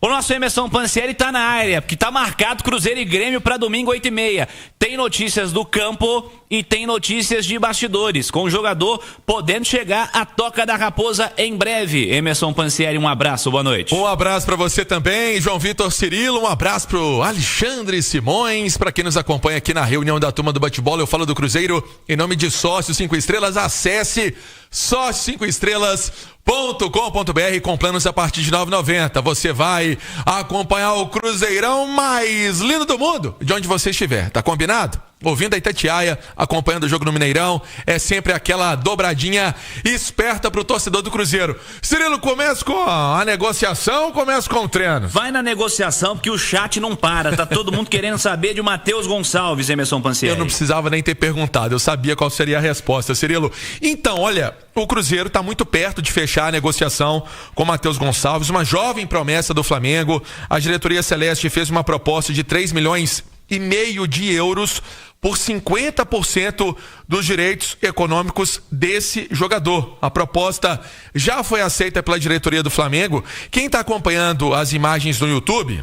O nosso Emerson Pansieri tá na área, porque tá marcado Cruzeiro e Grêmio para domingo 8h30. Tem notícias do campo e tem notícias de bastidores, com o jogador podendo chegar à Toca da Raposa em breve. Emerson Pansieri, um abraço, boa noite. Um abraço para você também, João Vitor Cirilo, um abraço pro Alexandre Simões, para quem nos acompanha aqui na reunião da turma do bate-bola. Eu falo do Cruzeiro em nome de Sócio 5 Estrelas. Acesse sócio5estrelas.com.br com planos a partir de R$ 9,90. Você vai acompanhar o Cruzeirão mais lindo do mundo, de onde você estiver, tá combinado? Ouvindo a Itatiaia, acompanhando o jogo no Mineirão, é sempre aquela dobradinha esperta pro torcedor do Cruzeiro. Cirilo, começa com a negociação, começa com o treino? Vai na negociação, porque o chat não para, tá todo mundo querendo saber de Matheus Gonçalves, Emerson Pansieri. Eu não precisava nem ter perguntado, eu sabia qual seria a resposta, Cirilo. Então, olha, o Cruzeiro tá muito perto de fechar a negociação com Matheus Gonçalves, uma jovem promessa do Flamengo. A diretoria celeste fez uma proposta de 3,5 milhões de euros por 50% dos direitos econômicos desse jogador. A proposta já foi aceita pela diretoria do Flamengo. Quem está acompanhando as imagens no YouTube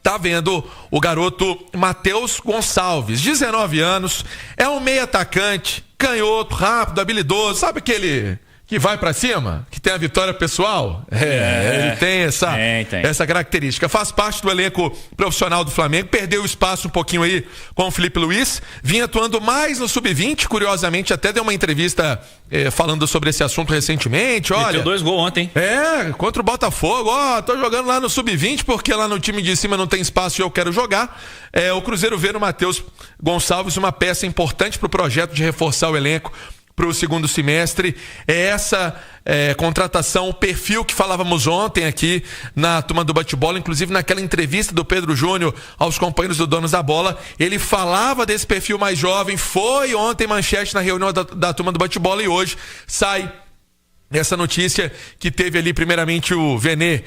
tá vendo o garoto Matheus Gonçalves, 19 anos, é um meio atacante, canhoto, rápido, habilidoso, sabe aquele que vai pra cima, que tem a vitória pessoal? Ele tem essa característica. Faz parte do elenco profissional do Flamengo, perdeu espaço um pouquinho aí com o Felipe Luiz, vinha atuando mais no Sub-20, curiosamente até deu uma entrevista falando sobre esse assunto recentemente. Olha, meteu 2 gols ontem. Contra o Botafogo, tô jogando lá no Sub-20 porque lá no time de cima não tem espaço e eu quero jogar. O Cruzeiro vê no Matheus Gonçalves uma peça importante pro projeto de reforçar o elenco para o segundo semestre. Essa contratação, o perfil que falávamos ontem aqui na turma do bate-bola, inclusive naquela entrevista do Pedro Júnior aos companheiros do Donos da Bola, ele falava desse perfil mais jovem. Foi ontem manchete na reunião da turma do bate-bola e hoje sai essa notícia que teve ali primeiramente o Venê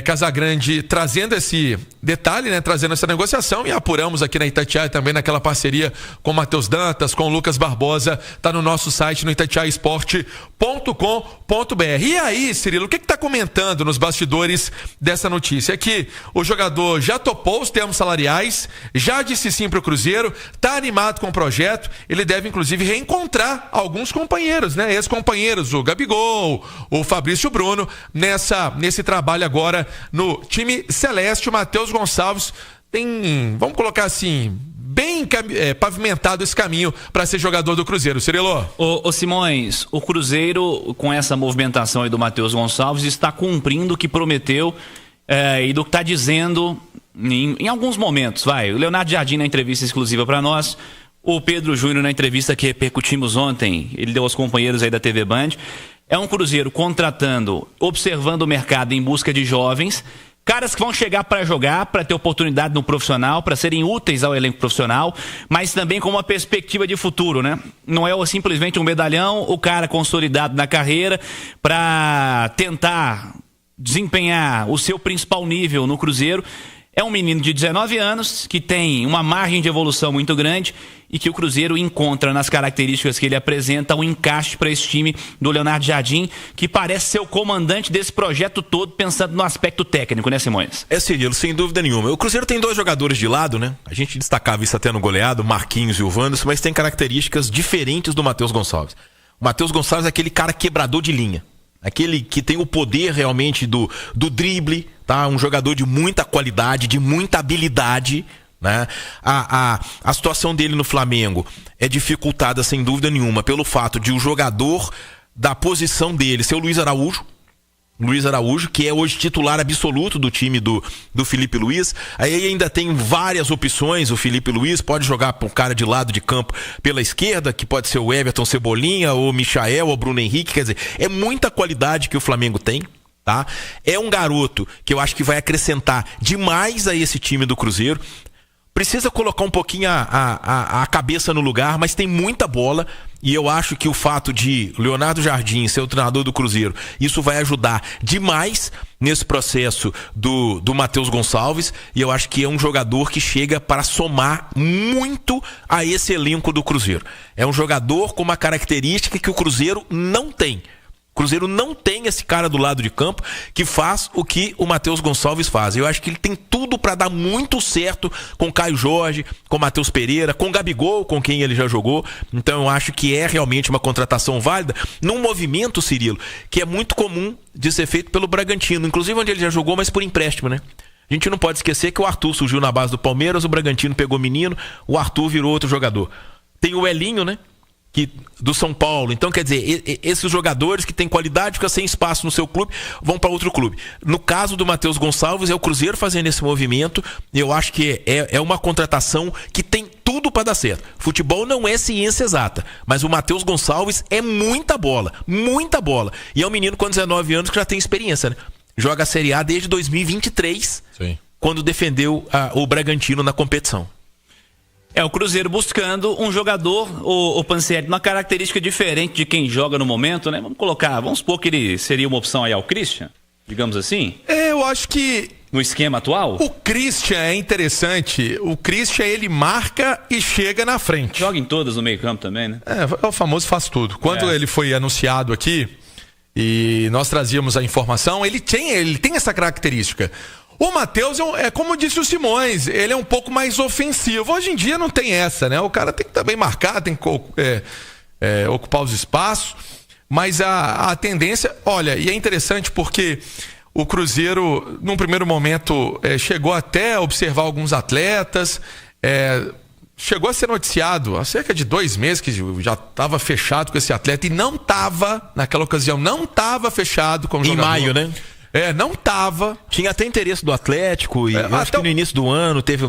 Casagrande trazendo esse detalhe, né, trazendo essa negociação, e apuramos aqui na Itatiaia também naquela parceria com o Matheus Dantas, com o Lucas Barbosa, tá no nosso site no itatiaiaesporte.com.br. E aí, Cirilo, o que tá comentando nos bastidores dessa notícia? É que o jogador já topou os termos salariais, já disse sim pro Cruzeiro, tá animado com o projeto, ele deve inclusive reencontrar alguns companheiros, né, ex-companheiros, o Gabigol, o Fabrício Bruno, nesse trabalho agora no time celeste. O Matheus Gonçalves tem, vamos colocar assim, bem pavimentado esse caminho para ser jogador do Cruzeiro. Cirilo? Ô Simões, o Cruzeiro, com essa movimentação aí do Matheus Gonçalves, está cumprindo o que prometeu e do que está dizendo em alguns momentos. O Leonardo Jardim na entrevista exclusiva para nós, o Pedro Júnior na entrevista que repercutimos ontem, ele deu aos companheiros aí da TV Band. É um Cruzeiro contratando, observando o mercado em busca de jovens, caras que vão chegar para jogar, para ter oportunidade no profissional, para serem úteis ao elenco profissional, mas também com uma perspectiva de futuro, né? Não é simplesmente um medalhão, o cara consolidado na carreira para tentar desempenhar o seu principal nível no Cruzeiro. É um menino de 19 anos que tem uma margem de evolução muito grande e que o Cruzeiro encontra nas características que ele apresenta um encaixe para esse time do Leonardo Jardim, que parece ser o comandante desse projeto todo, pensando no aspecto técnico, né, Simões? Cirilo, sem dúvida nenhuma. O Cruzeiro tem 2 jogadores de lado, né? A gente destacava isso até no goleado, Marquinhos e o Wanderson, mas tem características diferentes do Matheus Gonçalves. O Matheus Gonçalves é aquele cara quebrador de linha. Aquele que tem o poder realmente do drible, tá? Um jogador de muita qualidade, de muita habilidade, né? A situação dele no Flamengo é dificultada, sem dúvida nenhuma, pelo fato de o jogador da posição dele ser o Luiz Araújo, que é hoje titular absoluto do time do Felipe Luiz. Aí ainda tem várias opções. O Felipe Luiz pode jogar para um cara de lado de campo pela esquerda, que pode ser o Everton Cebolinha, ou o Michael, ou o Bruno Henrique. Quer dizer, é muita qualidade que o Flamengo tem, tá? É um garoto que eu acho que vai acrescentar demais a esse time do Cruzeiro. Precisa colocar um pouquinho a cabeça no lugar, mas tem muita bola. E eu acho que o fato de Leonardo Jardim ser o treinador do Cruzeiro, isso vai ajudar demais nesse processo do Matheus Gonçalves. E eu acho que é um jogador que chega para somar muito a esse elenco do Cruzeiro. É um jogador com uma característica que o Cruzeiro não tem. Cruzeiro não tem esse cara do lado de campo que faz o que o Matheus Gonçalves faz. Eu acho que ele tem tudo para dar muito certo com Caio Jorge, com Matheus Pereira, com Gabigol, com quem ele já jogou. Então eu acho que é realmente uma contratação válida num movimento, Cirilo, que é muito comum de ser feito pelo Bragantino, inclusive onde ele já jogou, mas por empréstimo, né? A gente não pode esquecer que o Arthur surgiu na base do Palmeiras, o Bragantino pegou menino, o Arthur virou outro jogador. Tem o Elinho, né? Do São Paulo. Então, quer dizer, esses jogadores que têm qualidade, ficam sem espaço no seu clube, vão para outro clube. No caso do Matheus Gonçalves, é o Cruzeiro fazendo esse movimento. Eu acho que é uma contratação que tem tudo para dar certo. Futebol não é ciência exata, mas o Matheus Gonçalves é muita bola. E é um menino com 19 anos que já tem experiência, né? Joga a Série A desde 2023, sim, quando defendeu o Bragantino na competição. É o Cruzeiro buscando um jogador, o Pansieri, uma característica diferente de quem joga no momento, né? Vamos supor que ele seria uma opção aí ao Christian, digamos assim? Eu acho que... No esquema atual? O Christian é interessante. O Christian, ele marca e chega na frente. Joga em todas no meio campo também, né? É o famoso faz tudo. Quando ele foi anunciado aqui, e nós trazíamos a informação, ele tem essa característica. O Matheus é como disse o Simões, ele é um pouco mais ofensivo. Hoje em dia não tem essa, né? O cara tem que também marcar, tem que ocupar os espaços. Mas a tendência... Olha, e é interessante porque o Cruzeiro, num primeiro momento, chegou até a observar alguns atletas. Chegou a ser noticiado há cerca de 2 meses que já estava fechado com esse atleta. E não estava, naquela ocasião, fechado com o jogador. Em maio, né? Não tava. Tinha até interesse do Atlético e acho que no início do ano teve,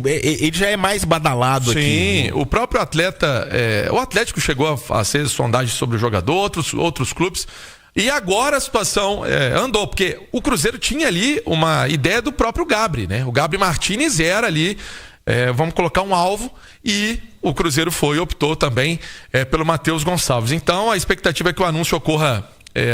ele já é mais badalado. Sim, aqui. Sim, o próprio atleta, o Atlético chegou a ser sondagem sobre o jogador, outros clubes, e agora a situação andou, porque o Cruzeiro tinha ali uma ideia do próprio Gabri, né? O Gabri Martinez era ali, vamos colocar um alvo, e o Cruzeiro optou também pelo Matheus Gonçalves. Então a expectativa é que o anúncio ocorra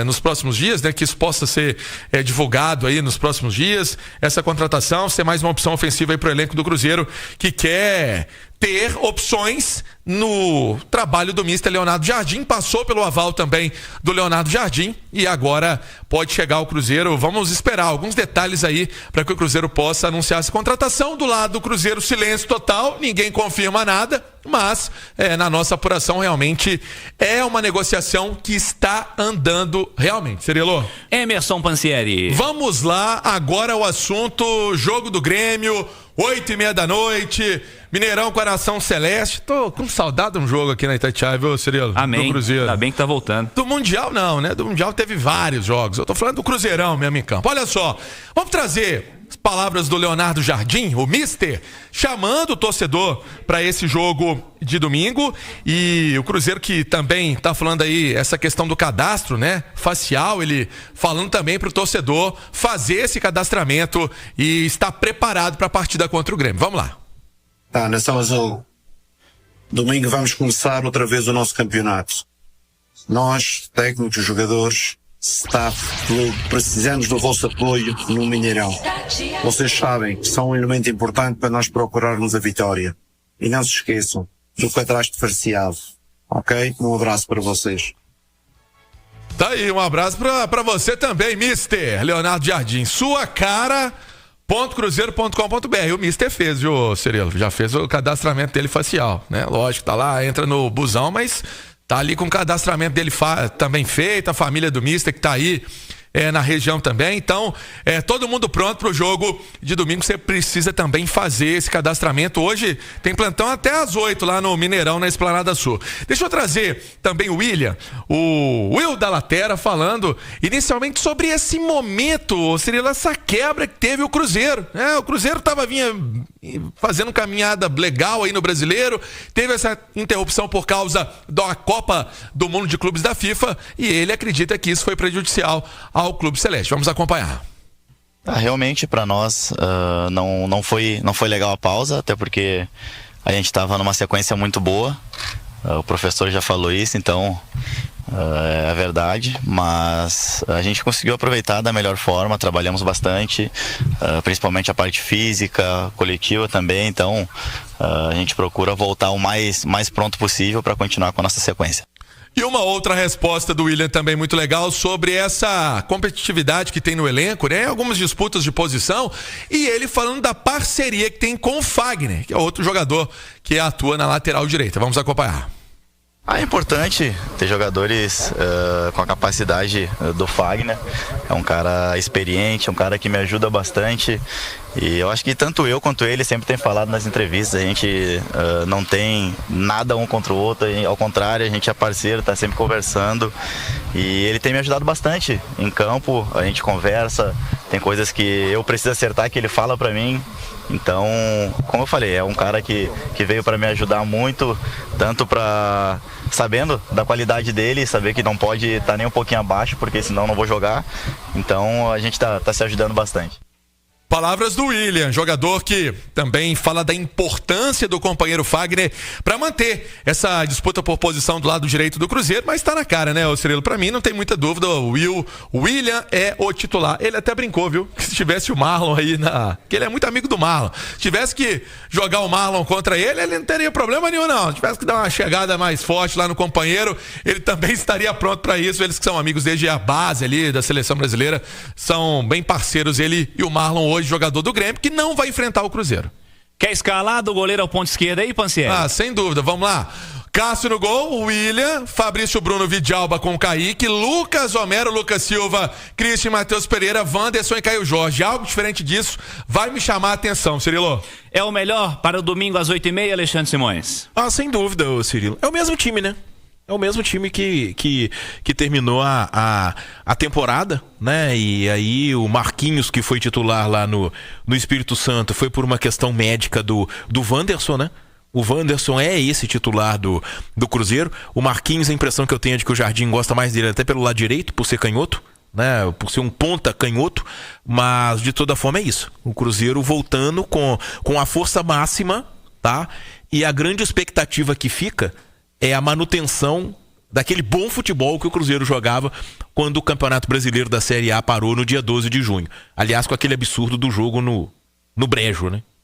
nos próximos dias, né, que isso possa ser divulgado aí nos próximos dias, essa contratação, ser mais uma opção ofensiva aí pro elenco do Cruzeiro, que quer ter opções no trabalho do mister Leonardo Jardim, passou pelo aval também do Leonardo Jardim e agora pode chegar ao Cruzeiro. Vamos esperar alguns detalhes aí para que o Cruzeiro possa anunciar essa contratação. Do lado do Cruzeiro, silêncio total, ninguém confirma nada, mas na nossa apuração realmente é uma negociação que está andando realmente. Cirilo? Emerson Pansieri. Vamos lá, agora o assunto, jogo do Grêmio, 8h30 da noite, Mineirão com a Nação Celeste. Tô com saudade de um jogo aqui na Itatiaia, viu, Cirilo? Amém. Do Cruzeiro. Ainda bem que tá voltando. Do Mundial não, né? Do Mundial teve vários jogos. Eu tô falando do Cruzeirão mesmo em campo. Olha só, vamos trazer as palavras do Leonardo Jardim, o mister, chamando o torcedor para esse jogo de domingo. E o Cruzeiro que também tá falando aí essa questão do cadastro, né? Facial, ele falando também pro torcedor fazer esse cadastramento e estar preparado para a partida contra o Grêmio. Vamos lá. Nação Azul, domingo vamos começar outra vez o nosso campeonato. Nós, técnicos, jogadores, staff, clube, precisamos do vosso apoio no Mineirão. Vocês sabem que são um elemento importante para nós procurarmos a vitória. E não se esqueçam do cadastro facial. Ok? Um abraço para vocês. Tá aí, um abraço para você também, mister Leonardo Jardim. Sua cara... .cruzeiro.com.br. O mister fez, viu, Cirilo? Já fez o cadastramento dele facial, né? Lógico, tá lá, entra no busão, mas tá ali com o cadastramento dele também feito, a família do mister que tá aí na região também. Então, todo mundo pronto pro jogo de domingo. Você precisa também fazer esse cadastramento. Hoje tem plantão até às 8 lá no Mineirão, na Esplanada Sul. Deixa eu trazer também o Will da Latera, falando inicialmente sobre esse momento, Cirilo, essa quebra que teve o Cruzeiro. O Cruzeiro vinha fazendo caminhada legal aí no Brasileiro, teve essa interrupção por causa da Copa do Mundo de Clubes da FIFA e ele acredita que isso foi prejudicial ao Clube Celeste. Vamos acompanhar. Realmente para nós não foi legal a pausa, até porque a gente estava numa sequência muito boa. O professor já falou isso, então é verdade, mas a gente conseguiu aproveitar da melhor forma, trabalhamos bastante, principalmente a parte física, coletiva também, então a gente procura voltar o mais pronto possível para continuar com a nossa sequência. E uma outra resposta do William também muito legal sobre essa competitividade que tem no elenco, né? Algumas disputas de posição, e ele falando da parceria que tem com o Fagner, que é outro jogador que atua na lateral direita. Vamos acompanhar. É importante ter jogadores com a capacidade do Fagner. É um cara experiente, é um cara que me ajuda bastante. E eu acho que tanto eu quanto ele sempre tem falado nas entrevistas, a gente não tem nada um contra o outro, ao contrário, a gente é parceiro, tá sempre conversando. E ele tem me ajudado bastante em campo, a gente conversa, tem coisas que eu preciso acertar que ele fala pra mim. Então, como eu falei, é um cara que veio para me ajudar muito, tanto para sabendo da qualidade dele, saber que não pode estar nem um pouquinho abaixo, porque senão não vou jogar. Então, a gente tá se ajudando bastante. Palavras do William, jogador que também fala da importância do companheiro Fagner para manter essa disputa por posição do lado direito do Cruzeiro, mas tá na cara, né, Cirilo? Para mim não tem muita dúvida, o William é o titular. Ele até brincou, viu? Que se tivesse o Marlon aí que ele é muito amigo do Marlon. Se tivesse que jogar o Marlon contra ele não teria problema nenhum, não. Se tivesse que dar uma chegada mais forte lá no companheiro, ele também estaria pronto para isso. Eles que são amigos desde a base ali da seleção brasileira, são bem parceiros, ele e o Marlon hoje, jogador do Grêmio, que não vai enfrentar o Cruzeiro. Quer escalar do goleiro ao ponto esquerdo aí, Pansieri? Sem dúvida, vamos lá. Cássio no gol, William, Fabrício Bruno, Vidalba com Kaique, Lucas Homero, Lucas Silva, Cristian, Matheus Pereira, Wanderson e Caio Jorge. Algo diferente disso vai me chamar a atenção, Cirilo. É o melhor para o domingo às 8h30, Alexandre Simões? Sem dúvida, Cirilo. É o mesmo time, né? É o mesmo time que terminou a temporada, né? E aí o Marquinhos, que foi titular lá no Espírito Santo, foi por uma questão médica do Wanderson, né? O Wanderson é esse titular do Cruzeiro. O Marquinhos, a impressão que eu tenho é de que o Jardim gosta mais dele até pelo lado direito, por ser canhoto, né? Por ser um ponta canhoto. Mas de toda forma é isso. O Cruzeiro voltando com a força máxima, tá? E a grande expectativa que fica é a manutenção daquele bom futebol que o Cruzeiro jogava quando o Campeonato Brasileiro da Série A parou no dia 12 de junho. Aliás, com aquele absurdo do jogo no Brejo, né?